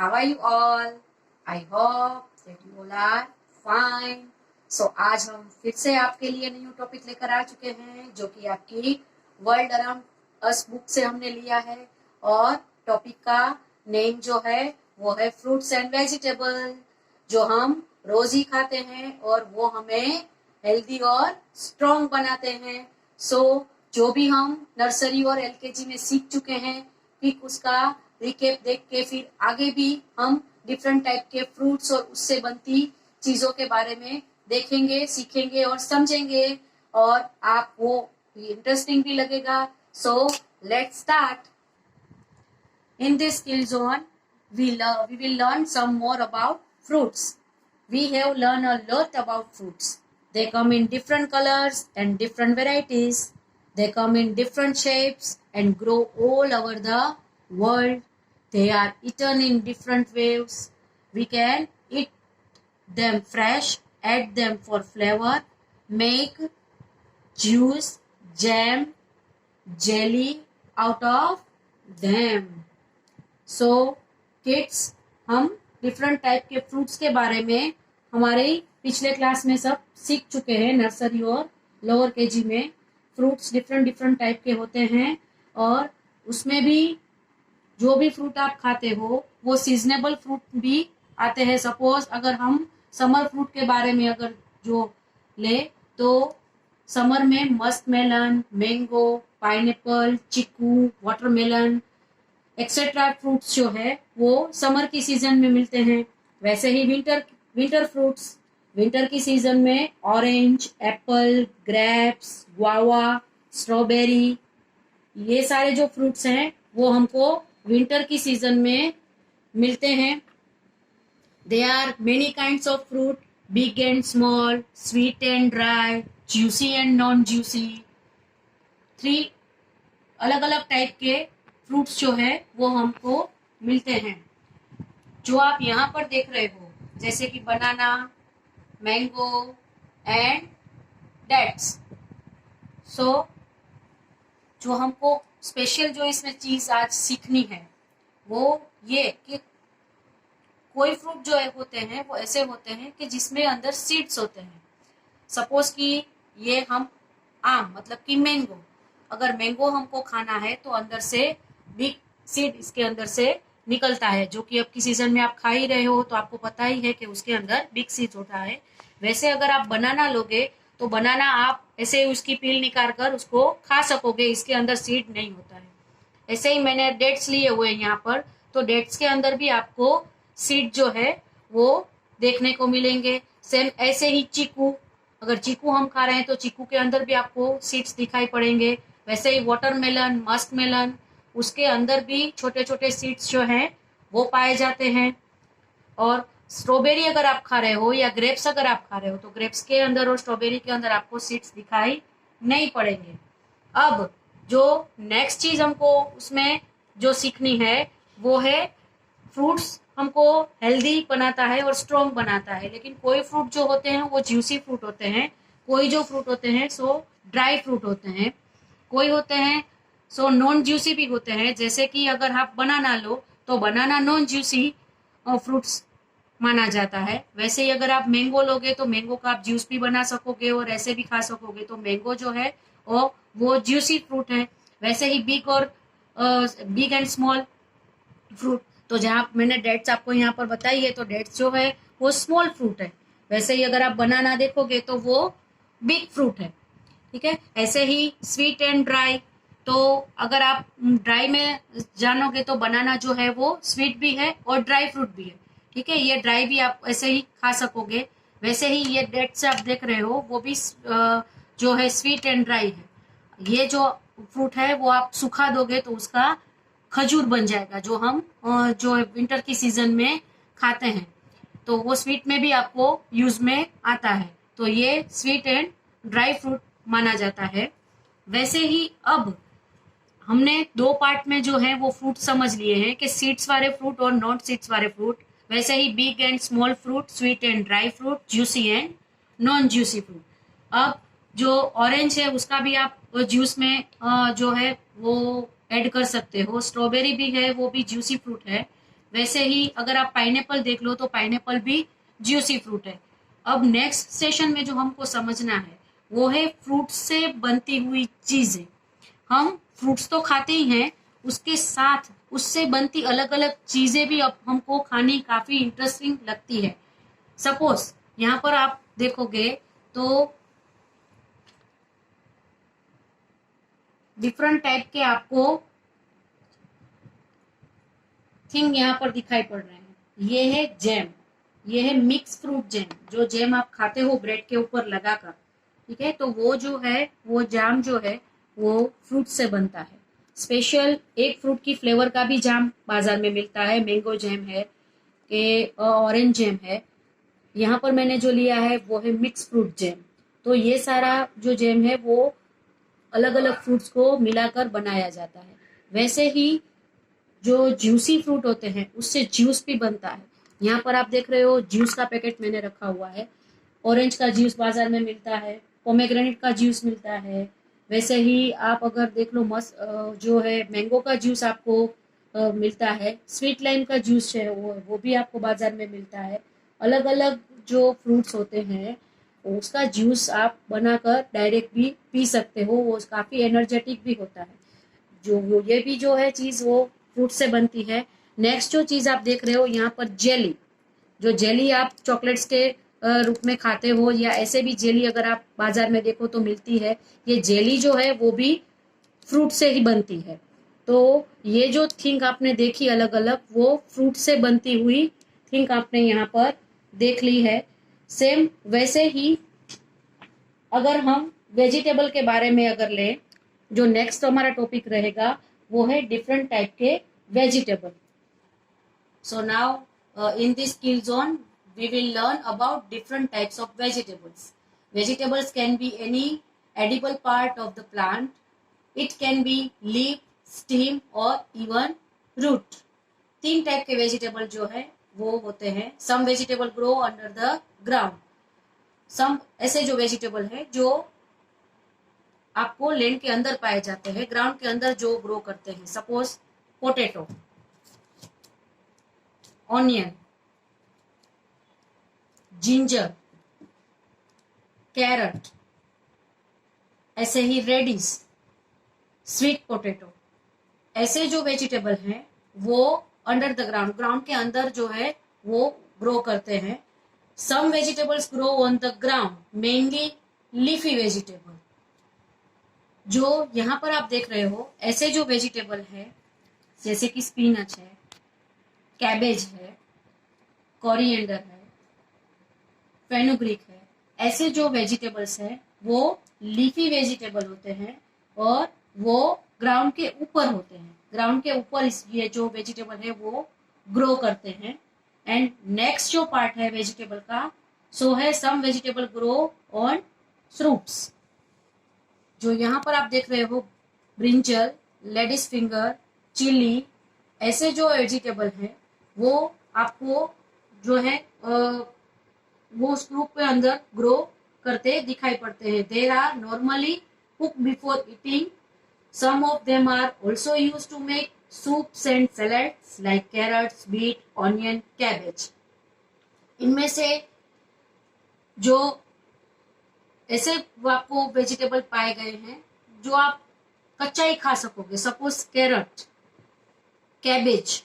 How are you all? I hope that you all are fine. So आज हम फिर से आपके लिए न्यू टॉपिक लेकर आ चुके हैं जो कि आपकी वर्ल्ड अराउंड अस बुक से हमने लिया है और टॉपिक का नेम जो है वो है फ्रूट्स एंड वेजिटेबल, जो हम रोज ही खाते हैं और वो हमें हेल्दी और स्ट्रॉन्ग बनाते हैं। सो जो भी हम नर्सरी और एलकेजी में सीख चुके हैं, फिर उसका रिकेप देख के फिर आगे भी हम डिफरेंट टाइप के फ्रूट्स और उससे बनती चीजों के बारे में देखेंगे, सीखेंगे और समझेंगे और आप वो इंटरेस्टिंग भी लगेगा। So let's start. In this skill zone, we will learn some more about fruits. We have learned a lot about fruits. They come in different colors and different varieties. They come in different shapes and grow all over the world. They are eaten in different ways. We can eat them fresh, add them for flavor, make juice, jam, jelly out of them. So kids, हम different type के fruits के बारे में हमारे पिछले class में सब सीख चुके हैं। नर्सरी और लोअर केजी में फ्रूट्स डिफरेंट टाइप के होते हैं और उसमें भी जो भी फ्रूट आप खाते हो वो सीजनेबल फ्रूट भी आते हैं। सपोज अगर हम समर फ्रूट के बारे में अगर जो ले तो समर में मस्क मेलन, मैंगो, पाइनएप्पल, चीकू, वाटरमेलन एक्सेट्रा फ्रूट्स जो है वो समर की सीजन में मिलते हैं। वैसे ही विंटर फ्रूट्स विंटर की सीजन में orange, Apple, grapes, guava, strawberry, ये सारे जो फ्रूट्स हैं वो हमको विंटर की सीजन में मिलते हैं। They are many kinds of fruit, big and small, sweet and dry, juicy and non juicy. 3 अलग अलग टाइप के फ्रूट्स जो है वो हमको मिलते हैं। जो आप यहाँ पर देख रहे हो जैसे कि बनाना, मैंगो एंड डेट्स। सो जो हमको स्पेशल जो इसमें चीज आज सीखनी है वो ये कि कोई फ्रूट जो होते हैं वो ऐसे होते हैं कि जिसमें अंदर सीड्स होते हैं। सपोज कि ये हम आम मतलब कि मैंगो, अगर मैंगो हमको खाना है तो अंदर से बिग सीड इसके अंदर से निकलता है, जो कि अब की सीजन में आप खा ही रहे हो तो आपको पता ही है कि उसके अंदर बिग सीड होता है। वैसे अगर आप बनाना लोगे तो बनाना आप ऐसे उसकी पील निकाल कर उसको खा सकोगे, इसके अंदर सीड नहीं होता है। ऐसे ही मैंने डेट्स लिए हुए हैं यहाँ पर, तो डेट्स के अंदर भी आपको सीड जो है वो देखने को मिलेंगे। सेम ऐसे ही चीकू, अगर चीकू हम खा रहे हैं तो चीकू के अंदर भी आपको सीड्स दिखाई पड़ेंगे। वैसे ही वाटरमेलन, मस्क मेलन, उसके अंदर भी छोटे छोटे सीड्स जो हैं वो पाए जाते हैं। और स्ट्रॉबेरी अगर आप खा रहे हो या ग्रेप्स अगर आप खा रहे हो तो ग्रेप्स के अंदर और स्ट्रॉबेरी के अंदर आपको सीड्स दिखाई नहीं पड़ेंगे। अब जो नेक्स्ट चीज हमको उसमें जो सीखनी है वो है फ्रूट्स हमको हेल्दी बनाता है और स्ट्रॉन्ग बनाता है। लेकिन कोई फ्रूट जो होते हैं वो ज्यूसी फ्रूट होते हैं, कोई जो फ्रूट होते हैं सो ड्राई फ्रूट होते हैं, कोई होते हैं सो नॉन ज्यूसी भी होते हैं। जैसे कि अगर आप बनाना लो तो बनाना नॉन ज्यूसी फ्रूट्स माना जाता है। वैसे ही अगर आप मैंगो लोगे तो मैंगो का आप जूस भी बना सकोगे और ऐसे भी खा सकोगे, तो मैंगो जो है वो ज्यूसी फ्रूट है। वैसे ही बिग एंड स्मॉल फ्रूट, तो जहाँ मैंने डेट्स आपको यहाँ पर बताई है तो डेट्स जो है वो स्मॉल फ्रूट है। वैसे ही अगर आप बनाना देखोगे तो वो बिग फ्रूट है। ठीक है, ऐसे ही स्वीट एंड ड्राई, तो अगर आप ड्राई में जानोगे तो बनाना जो है वो स्वीट भी है और ड्राई फ्रूट भी है। ठीक है, ये ड्राई भी आप ऐसे ही खा सकोगे। वैसे ही ये डेट्स आप देख रहे हो वो भी जो है स्वीट एंड ड्राई है। ये जो फ्रूट है वो आप सुखा दोगे तो उसका खजूर बन जाएगा, जो हम जो विंटर की सीजन में खाते हैं, तो वो स्वीट में भी आपको यूज में आता है। तो ये स्वीट एंड ड्राई फ्रूट माना जाता है। वैसे ही अब हमने 2 पार्ट में जो है वो फ्रूट समझ लिए हैं कि सीड्स वाले फ्रूट और नॉन सीड्स वाले फ्रूट। वैसे ही big and small fruit, sweet and dry fruit, juicy and non juicy fruit. अब जो ऑरेंज है उसका भी आप जूस में जो है वो ऐड कर सकते हो। स्ट्रॉबेरी भी है, वो भी ज्यूसी फ्रूट है। वैसे ही अगर आप पाइनएप्पल देख लो तो पाइनएप्पल भी ज्यूसी फ्रूट है। अब नेक्स्ट सेशन में जो हमको समझना है वो है फ्रूट से बनती हुई चीजें। हम फ्रूट्स तो खाते ही हैं, उसके साथ उससे बनती अलग अलग चीजें भी अब हमको खानी काफी इंटरेस्टिंग लगती है। सपोज यहाँ पर आप देखोगे तो डिफरेंट टाइप के आपको थिंग यहाँ पर दिखाई पड़ रहे हैं। ये है जैम, ये है मिक्स फ्रूट जैम, जो जैम आप खाते हो ब्रेड के ऊपर लगाकर, ठीक है। तो वो जो है वो जाम जो है वो फ्रूट से बनता है। स्पेशल एक फ्रूट की फ्लेवर का भी जाम बाजार में मिलता है, मैंगो जैम है कि ऑरेंज जैम है। यहाँ पर मैंने जो लिया है वो है मिक्स फ्रूट जैम। तो ये सारा जो जैम है वो अलग अलग फ्रूट्स को मिलाकर बनाया जाता है। वैसे ही जो जूसी फ्रूट होते हैं उससे जूस भी बनता है। यहाँ पर आप देख रहे हो जूस का पैकेट मैंने रखा हुआ है। ऑरेंज का जूस बाजार में मिलता है, पोमेग्रेनेट का जूस मिलता है। वैसे ही आप अगर देख लो जो है मैंगो का जूस आपको मिलता है। स्वीट लाइम का जूस है वो भी आपको बाजार में मिलता है। अलग अलग जो फ्रूट्स होते हैं उसका जूस आप बनाकर डायरेक्ट भी पी सकते हो, वो काफी एनर्जेटिक भी होता है। जो ये भी जो है चीज वो फ्रूट से बनती है। नेक्स्ट जो चीज आप देख रहे हो यहाँ पर जेली, जो जेली आप चॉकलेट्स के रूप में खाते हो या ऐसे भी जेली अगर आप बाजार में देखो तो मिलती है। ये जेली जो है वो भी फ्रूट से ही बनती है। तो ये जो थिंग आपने देखी अलग अलग, वो फ्रूट से बनती हुई थिंग आपने यहाँ पर देख ली है। सेम वैसे ही अगर हम वेजिटेबल के बारे में अगर लें, जो नेक्स्ट हमारा टॉपिक रहेगा वो है डिफरेंट टाइप के vegetable. So now in this skill zone we will learn about different types of vegetables. Vegetables can be any edible part of the plant. It can be leaf, stem or even root. तीन type के vegetable जो है वो होते हैं। Some vegetable grow under the ground, some ऐसे जो vegetable है जो आपको लैंड के अंदर पाए जाते हैं, ग्राउंड के अंदर जो ग्रो करते हैं। Suppose potato, onion, ginger, carrot, ऐसे ही रेडिश, स्वीट पोटैटो, ऐसे जो वेजिटेबल हैं वो अंडर द ग्राउंड, ग्राउंड के अंदर जो है वो ग्रो करते हैं। Some vegetables grow on the ground, mainly leafy vegetable. जो यहाँ पर आप देख रहे हो ऐसे जो वेजिटेबल है जैसे कि स्पिनच है, कैबेज है, कोरिएंडर है, फेनुग्रीक है, ऐसे जो वेजिटेबल्स हैं वो लीफी वेजिटेबल होते हैं और वो ग्राउंड के ऊपर होते हैं। ग्राउंड के ऊपर ये जो वेजिटेबल है वो ग्रो करते हैं। एंड नेक्स्ट जो पार्ट है वेजिटेबल का सो है सम वेजिटेबल ग्रो ऑन फ्रूट्स। जो यहाँ पर आप देख रहे हो ब्रिंजल, लेडिस फिंगर, चिली, ऐसे जो वेजिटेबल है वो आपको जो है वो उस फ्रूट के अंदर ग्रो करते दिखाई पड़ते हैं। There are normally cook before eating, some of them are also use to make soups and salads like carrots, beet, onion, cabbage. इनमें से जो ऐसे आपको वेजिटेबल पाए गए हैं जो आप कच्चा ही खा सकोगे। सपोज कैरट, कैबेज,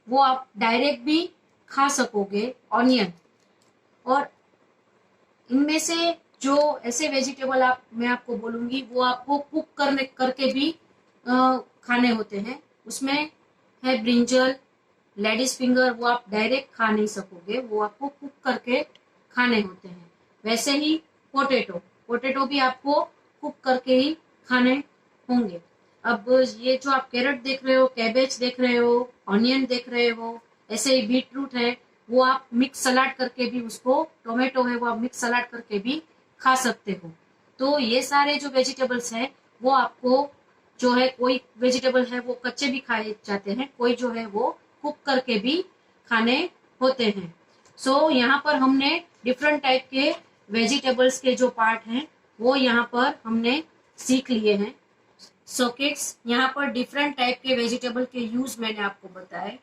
वो आप डायरेक्ट भी खा सकोगे, ऑनियन। और इनमें से जो ऐसे वेजिटेबल मैं आपको बोलूंगी वो आपको कुक करके भी खाने होते हैं। उसमें है ब्रिंजल, लेडिस फिंगर, वो आप डायरेक्ट खा नहीं सकोगे, वो आपको कुक करके खाने होते हैं। वैसे ही पोटैटो भी आपको कुक करके ही खाने होंगे। अब ये जो आप कैरट देख रहे हो, कैबेज देख रहे हो, ऑनियन देख रहे हो, ऐसे ही बीट रूट है, वो आप मिक्स सलाद करके भी, उसको टोमेटो है वो आप मिक्स सलाद करके भी खा सकते हो। तो ये सारे जो वेजिटेबल्स हैं वो आपको जो है, कोई वेजिटेबल है वो कच्चे भी खाए जाते हैं, कोई जो है वो कुक करके भी खाने होते हैं। सो यहाँ पर हमने डिफरेंट टाइप के वेजिटेबल्स के जो पार्ट हैं वो यहाँ पर हमने सीख लिए हैं। सो किड्स, यहाँ पर डिफरेंट टाइप के वेजिटेबल के यूज मैंने आपको बताए।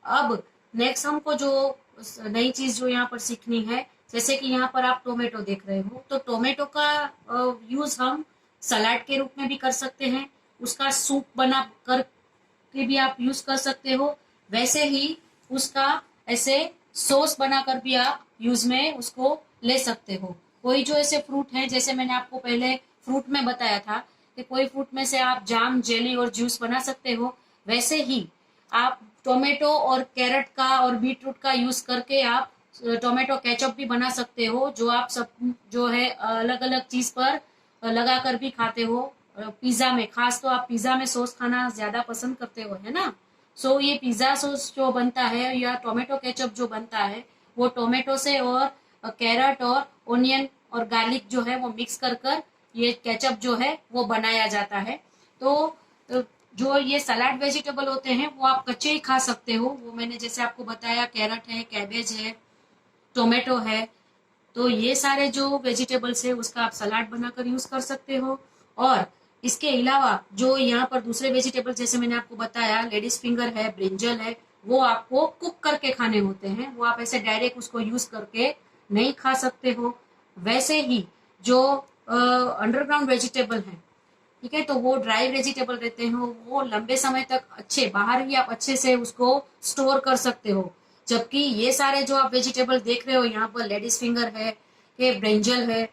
अब नेक्स्ट हमको जो नई चीज जो यहाँ पर सीखनी है, जैसे कि यहाँ पर आप टोमेटो देख रहे हो, तो टोमेटो का यूज हम सलाद के रूप में भी कर सकते हैं, उसका सूप बना कर के भी आप यूज कर सकते हो, वैसे ही उसका ऐसे सॉस बनाकर भी आप यूज में उसको ले सकते हो। कोई जो ऐसे फ्रूट हैं, जैसे मैंने आपको पहले फ्रूट में बताया था कि कोई फ्रूट में से आप जाम, जेली और जूस बना सकते हो, वैसे ही आप टोमेटो और कैरेट का और बीटरूट का यूज करके आप टोमेटो केचप भी बना सकते हो, जो आप सब जो है अलग अलग चीज पर लगा कर भी खाते हो। पिज्जा में, खास तो आप पिज्जा में सॉस खाना ज्यादा पसंद करते हो, है ना। सो ये पिज्जा सॉस जो बनता है या टोमेटो केचप जो बनता है, वो टोमेटो से और कैरेट और ओनियन और गार्लिक जो है वो मिक्स कर कर ये केचप जो है वो बनाया जाता है। तो जो ये सलाद वेजिटेबल होते हैं वो आप कच्चे ही खा सकते हो। वो मैंने जैसे आपको बताया, कैरेट है, कैबेज है, टोमेटो है, तो ये सारे जो वेजिटेबल्स है उसका आप सलाद बनाकर यूज कर सकते हो। और इसके अलावा जो यहाँ पर दूसरे वेजिटेबल, जैसे मैंने आपको बताया, लेडीज फिंगर है, ब्रिंजल है, वो आपको कुक करके खाने होते हैं, वो आप ऐसे डायरेक्ट उसको यूज करके नहीं खा सकते हो। वैसे ही जो अंडरग्राउंड वेजिटेबल है, ठीक है, तो वो ड्राई वेजिटेबल रहते हैं, वो लंबे समय तक अच्छे बाहर ही आप अच्छे से उसको स्टोर कर सकते हो। जबकि ये सारे जो आप वेजिटेबल देख रहे हो यहाँ पर, लेडीज फिंगर है, ये ब्रिंजल है,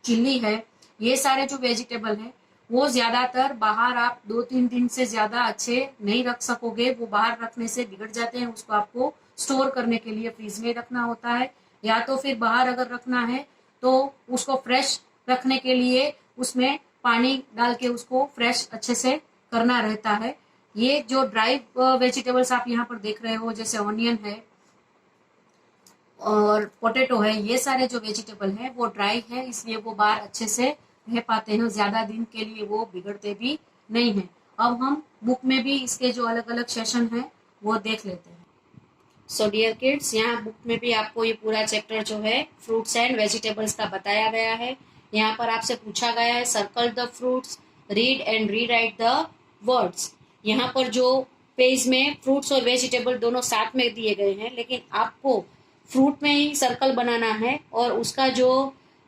चिल्ली है, ये सारे जो वेजिटेबल है वो ज्यादातर बाहर आप 2-3 दिन से ज्यादा अच्छे नहीं रख सकोगे, वो बाहर रखने से बिगड़ जाते हैं। उसको आपको स्टोर करने के लिए फ्रीज में रखना होता है, या तो फिर बाहर अगर रखना है तो उसको फ्रेश रखने के लिए उसमें पानी डाल के उसको फ्रेश अच्छे से करना रहता है। ये जो ड्राई वेजिटेबल्स आप यहाँ पर देख रहे हो, जैसे ऑनियन है और पोटैटो है, ये सारे जो वेजिटेबल है वो ड्राई है, इसलिए वो बाहर अच्छे से रह पाते हैं, ज्यादा दिन के लिए वो बिगड़ते भी नहीं है। अब हम बुक में भी इसके जो अलग अलग सेशन है वो देख लेते हैं। सो डियर किड्स, यहाँ बुक में भी आपको ये पूरा चैप्टर जो है फ्रूट्स एंड वेजिटेबल्स का बताया गया है। यहाँ पर आपसे पूछा गया है, circle the fruits, read and rewrite the words. यहाँ पर जो पेज में फ्रूट्स और वेजिटेबल दोनों साथ में दिए गए हैं, लेकिन आपको फ्रूट में ही सर्कल बनाना है और उसका जो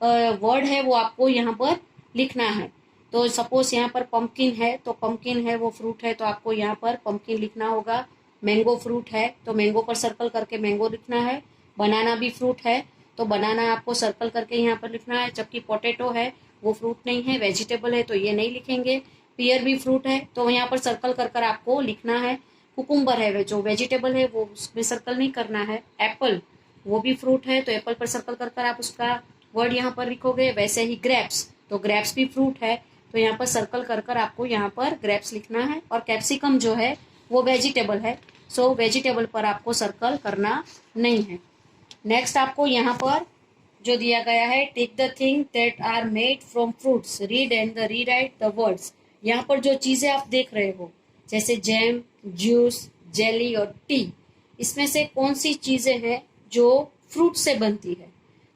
वर्ड है वो आपको यहाँ पर लिखना है। तो सपोज यहाँ पर पंपकिन है, तो पंपकिन है वो फ्रूट है, तो आपको यहाँ पर पंपकिन लिखना होगा। मैंगो फ्रूट है तो मैंगो पर सर्कल करके मैंगो लिखना है। बनाना भी फ्रूट है तो बनाना आपको सर्कल करके यहाँ पर लिखना है। जबकि पोटैटो है वो फ्रूट नहीं है, वेजिटेबल है, तो ये नहीं लिखेंगे। पियर भी फ्रूट है तो यहाँ पर सर्कल कर कर आपको लिखना है। कुकुम्बर है जो वेजिटेबल है, वो उसमें सर्कल नहीं करना है। एप्पल वो भी फ्रूट है तो एप्पल पर सर्कल कर कर आप उसका वर्ड यहाँ पर लिखोगे। वैसे ही ग्रेप्स, तो ग्रेप्स भी फ्रूट है तो यहाँ पर सर्कल कर कर आपको यहाँ पर ग्रेप्स लिखना है। और कैप्सिकम जो है वो वेजिटेबल है, सो वेजिटेबल पर आपको सर्कल करना नहीं है। नेक्स्ट आपको यहाँ पर जो दिया गया है, take the thing that are made from fruits, read and the rewrite the words. यहाँ पर जो चीजें आप देख रहे हो, जैसे जैम, जूस, जेली और टी, इसमें से कौन सी चीजें हैं जो फ्रूट से बनती है,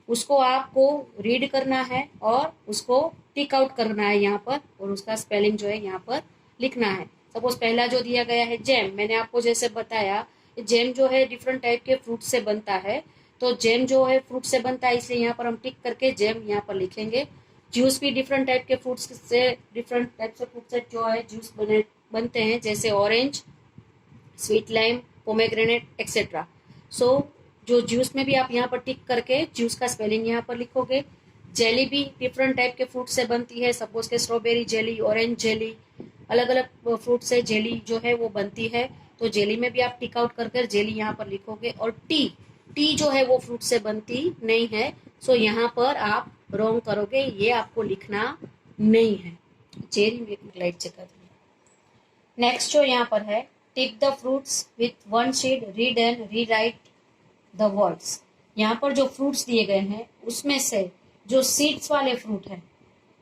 उसको आपको रीड करना है और उसको टिक आउट करना है यहाँ पर, और उसका स्पेलिंग जो है यहाँ पर लिखना है। सपोज पहला जो दिया गया है जैम, मैंने आपको जैसे बताया जैम जो है डिफरेंट टाइप के फ्रूट से बनता है, तो जैम जो है फ्रूट से बनता है, इसलिए यहाँ पर हम टिक करके जैम यहाँ पर लिखेंगे। जूस भी डिफरेंट टाइप के फ्रूट्स से, डिफरेंट टाइप से फ्रूट से जो है जूस बनते हैं, जैसे orange, sweet lime, pomegranate etcetera. So जो जूस में भी आप यहाँ पर टिक करके जूस का स्पेलिंग यहाँ पर लिखोगे। जेली भी डिफरेंट टाइप के फ्रूट से बनती है, सपोज के स्ट्रॉबेरी जेली, ऑरेंज जेली, अलग अलग फ्रूट से जेली जो है वो बनती है, तो जेली में भी आप टिक आउट कर जेली यहाँ पर लिखोगे। और टी, टी जो है वो फ्रूट से बनती नहीं है, सो यहाँ पर आप रॉन्ग करोगे, ये आपको लिखना नहीं है। जेरी में लाइट चेक कर। नेक्स्ट जो यहाँ पर है, tick the fruits with one seed, read and rewrite the words. यहाँ पर जो फ्रूट्स दिए गए हैं उसमें से जो सीड्स वाले फ्रूट है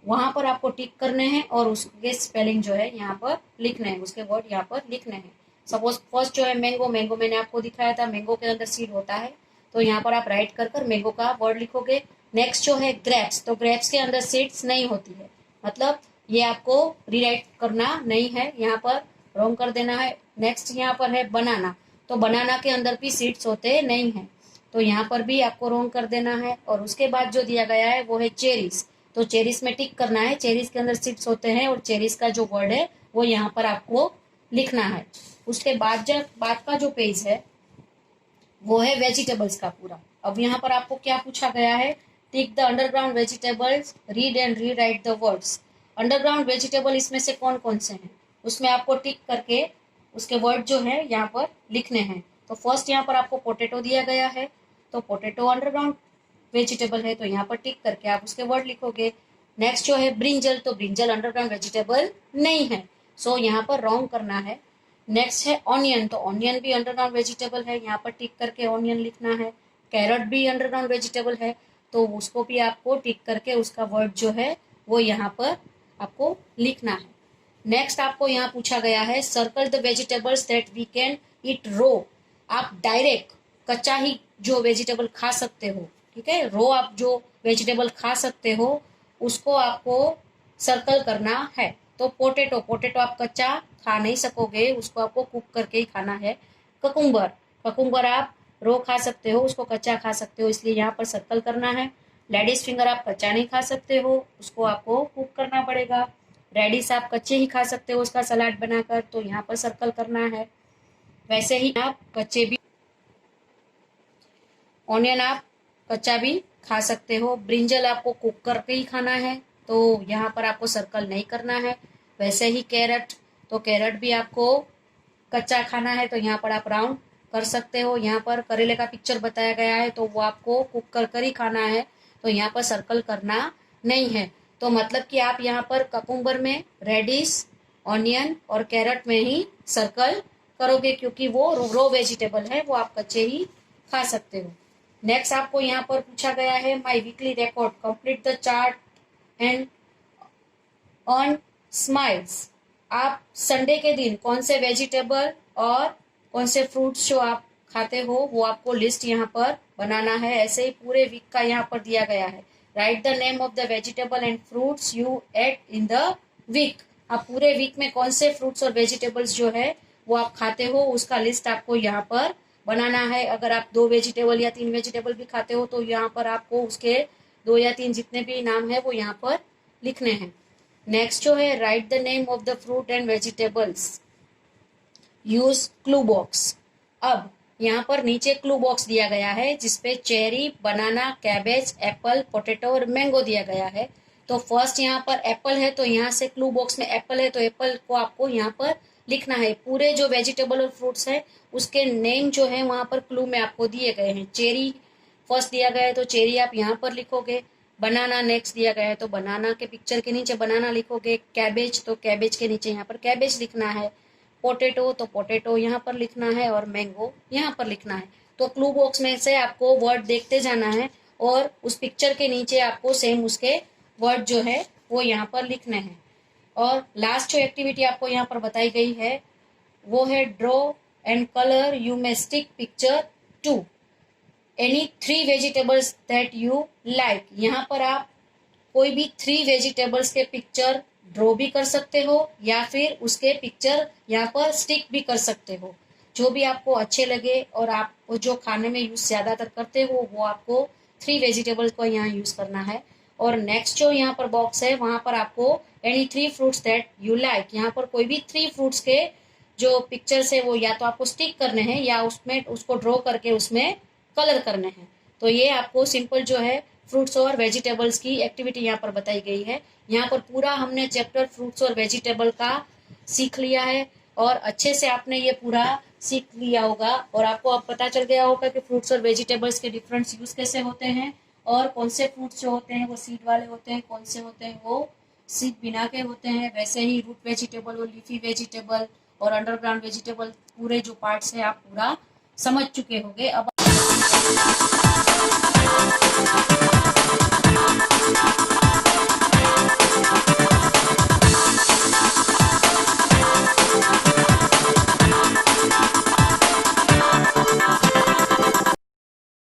वहां पर आपको टिक करने हैं और उसके स्पेलिंग जो है यहाँ पर लिखने हैं, उसके वर्ड यहाँ पर लिखने हैं। सपोज फर्स्ट जो है मैंगो, मैंगो मैंने आपको दिखाया था, मैंगो के अंदर सीड होता है, तो यहाँ पर आप राइट कर कर मैंगो का वर्ड लिखोगे। नेक्स्ट जो है ग्रेप्स, तो ग्रेप्स के अंदर सीड्स नहीं होती है, मतलब ये आपको रीराइट करना नहीं है, यहाँ पर रॉन्ग कर देना है। नेक्स्ट यहाँ पर है बनाना, तो बनाना के अंदर भी सीड्स होते नहीं हैं, तो यहाँ पर भी आपको रॉन्ग कर देना है। और उसके बाद जो दिया गया है वो है चेरीज, तो चेरीज में टिक करना है, चेरीज के अंदर सीड्स होते हैं और चेरीज का जो वर्ड है वो यहाँ पर आपको लिखना है। उसके बाद जब बाद का जो पेज है वो है वेजिटेबल्स का पूरा। अब यहाँ पर आपको क्या पूछा गया है, tick the underground vegetables, read and rewrite the words. Underground vegetable इसमें से कौन कौन से हैं, उसमें आपको टिक करके उसके वर्ड जो है यहाँ पर लिखने हैं। तो फर्स्ट यहाँ पर आपको पोटैटो दिया गया है, तो पोटैटो अंडरग्राउंड वेजिटेबल है, तो यहाँ पर टिक करके आप उसके वर्ड लिखोगे। नेक्स्ट जो है ब्रिंजल, तो ब्रिंजल अंडरग्राउंड वेजिटेबल नहीं है, सो यहाँ पर रॉन्ग करना है। नेक्स्ट है ऑनियन, तो ऑनियन भी अंडरग्राउंड वेजिटेबल है, यहाँ पर टिक करके ऑनियन लिखना है। कैरेट भी अंडरग्राउंड वेजिटेबल है, तो उसको भी आपको टिक करके उसका वर्ड जो है वो यहाँ पर आपको लिखना है। नेक्स्ट आपको यहाँ पूछा गया है circle the vegetables that we can eat raw. आप डायरेक्ट कच्चा ही जो वेजिटेबल खा सकते हो, ठीक है, रो आप जो वेजिटेबल खा सकते हो उसको आपको सर्कल करना है। तो पोटैटो, पोटैटो आप कच्चा खा नहीं सकोगे, उसको आपको कुक करके ही खाना है। ककुम्बर, ककुम्बर आप रो खा सकते हो, उसको कच्चा खा सकते हो, इसलिए यहाँ पर सर्कल करना है। लेडीज फिंगर आप कच्चा नहीं खा सकते हो, उसको आपको कुक करना पड़ेगा। रेडिस आप कच्चे ही खा सकते हो उसका सलाद बनाकर, तो यहाँ पर सर्कल करना है। वैसे ही आप कच्चे भी, ऑनियन आप कच्चा भी खा सकते हो। ब्रिंजल आपको कुक करके ही खाना है, तो यहाँ पर आपको सर्कल नहीं करना है। वैसे ही कैरेट, तो कैरेट भी आपको कच्चा खाना है, तो यहाँ पर आप राउंड कर सकते हो। यहाँ पर करेले का पिक्चर बताया गया है, तो वो आपको कुक कर ही खाना है, तो यहाँ पर सर्कल करना नहीं है। तो मतलब कि आप यहाँ पर ककुम्बर में रेडिश, ऑनियन और कैरेट में ही सर्कल करोगे, क्योंकि वो रो वेजिटेबल है, वो आप कच्चे ही खा सकते हो। नेक्स्ट आपको यहाँ पर पूछा गया है my weekly record, complete the chart and earn smiles. आप संडे के दिन कौन से वेजिटेबल और कौन से फ्रूट्स जो आप खाते हो वो आपको लिस्ट यहाँ पर बनाना है। ऐसे ही पूरे वीक का यहाँ पर दिया गया है। Write the name of the vegetable and fruits you ate in the week. आप पूरे वीक में कौन से फ्रूट्स और वेजिटेबल्स जो है वो आप खाते हो उसका लिस्ट आपको यहाँ पर बनाना है। अगर आप 2 वेजिटेबल या 3 वेजिटेबल भी खाते हो तो यहाँ पर आपको उसके 2 या 3 जितने भी नाम है वो यहाँ पर लिखने हैं। नेक्स्ट जो है write the name of the fruit and vegetables, use clue box. अब यहाँ पर नीचे क्लू बॉक्स दिया गया है जिसपे चेरी, बनाना, कैबेज, एप्पल, पोटैटो और मैंगो दिया गया है। तो फर्स्ट यहाँ पर एप्पल है, तो यहाँ से क्लू बॉक्स में एप्पल है, तो एप्पल को आपको यहाँ पर लिखना है। पूरे जो वेजिटेबल और फ्रूट्स है उसके नेम जो है वहां पर क्लू में आपको दिए गए हैं। चेरी फर्स्ट दिया गया है, तो चेरी आप यहाँ पर लिखोगे। बनाना नेक्स्ट दिया गया है, तो बनाना के पिक्चर के नीचे बनाना लिखोगे। कैबेज, तो कैबेज के नीचे यहाँ पर कैबेज लिखना है। पोटैटो, तो पोटैटो यहाँ पर लिखना है और मैंगो यहाँ पर लिखना है। तो क्लू बॉक्स में से आपको वर्ड देखते जाना है और उस पिक्चर के नीचे आपको सेम उसके वर्ड जो है वो यहाँ पर लिखने हैं। और लास्ट जो एक्टिविटी आपको यहाँ पर बताई गई है वो है draw and colour you may stick picture to any 3 vegetables that you like. यहाँ पर आप कोई भी 3 वेजिटेबल्स के पिक्चर ड्रॉ भी कर सकते हो या फिर उसके पिक्चर यहाँ पर स्टिक भी कर सकते हो, जो भी आपको अच्छे लगे और आप जो खाने में यूज ज्यादातर करते हो वो आपको 3 वेजिटेबल्स को यहाँ यूज करना है। और नेक्स्ट जो यहाँ पर बॉक्स है वहां पर आपको any 3 fruits that you like, यहाँ पर कोई भी 3 फ्रूट्स के जो पिक्चर्स है वो या तो आपको स्टिक करने हैं या उसमें उसको ड्रॉ करके उसमें कलर करने हैं। तो ये आपको सिंपल जो है फ्रूट्स और वेजिटेबल्स की एक्टिविटी यहाँ पर बताई गई है। यहाँ पर पूरा हमने चैप्टर फ्रूट्स और वेजिटेबल का सीख लिया है और अच्छे से आपने ये पूरा सीख लिया होगा और आपको अब पता चल गया होगा कि फ्रूट्स और वेजिटेबल्स के डिफरेंट यूज कैसे होते हैं और कौन से फ्रूट्स जो होते हैं वो सीड वाले होते हैं, कौन से होते हैं वो सीड बिना के होते हैं। वैसे ही रूट वेजिटेबल और लीफी वेजिटेबल और अंडरग्राउंड वेजिटेबल पूरे जो पार्ट्स है आप पूरा समझ चुके होंगे। अब